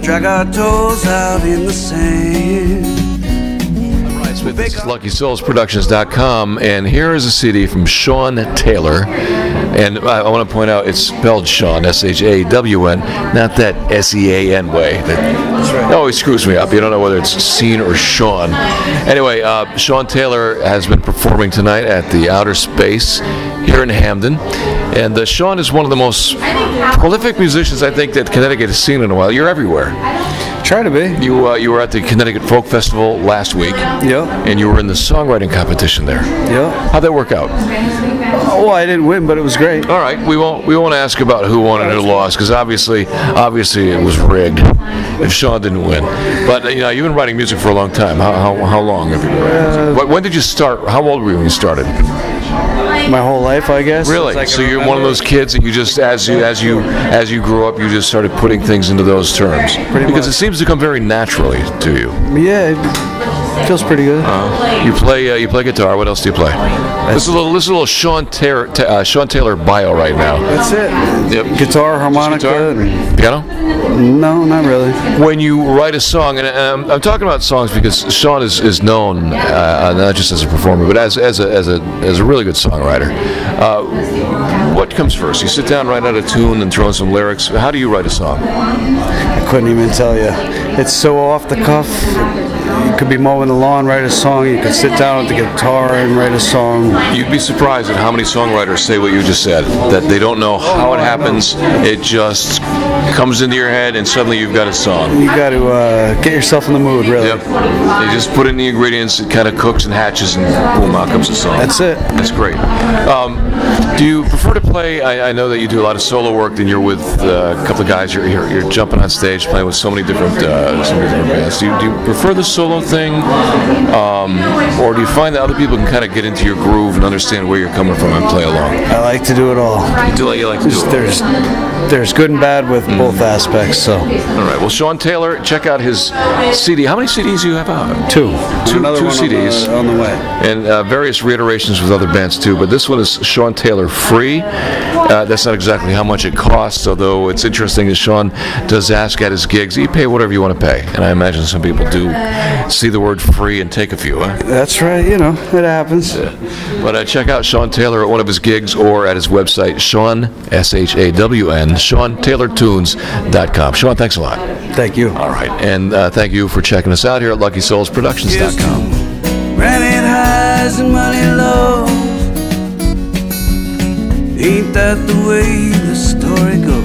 Drag our toes out in the sand. This is LuckySoulsProductions.com, and here is a CD from Sean Taylor. And I want to point out it's spelled Sean, S-H-A-W-N, not that S-E-A-N way. That always screws me up. You don't know whether it's Sean or Sean. Anyway, Sean Taylor has been performing tonight at the Outer Space here in Hamden. And Sean is one of the most prolific musicians I think that Connecticut has seen in a while. You're everywhere. Try to be. You were at the Connecticut Folk Festival last week. Yeah. And you were in the songwriting competition there. Yeah. How'd that work out? Oh, I didn't win, but it was great. All right, we won't ask about who won and who lost, because obviously it was rigged if Sean didn't win. But you've been writing music for a long time. How long have you been writing music? When did you start? How old were you when you started? My whole life, I guess. Really? So you're one of those kids that you just, as you grew up, you just started putting things into those terms. Because it seems to come very naturally to you. Yeah, it feels pretty good. You play guitar. What else do you play? This is a little Sean Taylor bio right now. That's it. Yep. Guitar, harmonica, and piano. No, not really. When you write a song, and I'm talking about songs because Sean is known not just as a performer, but as a really good songwriter. What comes first? You sit down, write out a tune, and throw in some lyrics. How do you write a song? I couldn't even tell you. It's so off the cuff. You could be mowing the lawn, write a song. You could sit down with the guitar and write a song. You'd be surprised at how many songwriters say what you just said, that they don't know how it happens. It just comes into your head, and suddenly you've got a song. You got to get yourself in the mood, really. Yep. You just put in the ingredients, it kind of cooks and hatches, and boom, out comes a song. That's it. That's great. Do you prefer to play? I know that you do a lot of solo work. Then you're with a couple of guys. You're jumping on stage, playing with so many different bands. Do you prefer the solo thing, or do you find that other people can kind of get into your groove and understand where you're coming from and play along? I like to do it all. You like to do it all. There's good and bad with both aspects. So. All right. Well, Sean Taylor, check out his CD. How many CDs do you have out? Two Two CDs on the way, and various reiterations with other bands too. But this one is Sean Taylor free. That's not exactly how much it costs, although it's interesting that Sean does ask at his gigs, you pay whatever you want to pay. And I imagine some people do see the word free and take a few, huh? That's right, it happens. Yeah. But check out Sean Taylor at one of his gigs or at his website, Sean, S-H-A-W-N, SeanTaylorTunes.com. Sean, thanks a lot. Thank you. All right, and thank you for checking us out here at LuckySoulsProductions.com. Granite highs and money lows. Ain't that the way the story goes?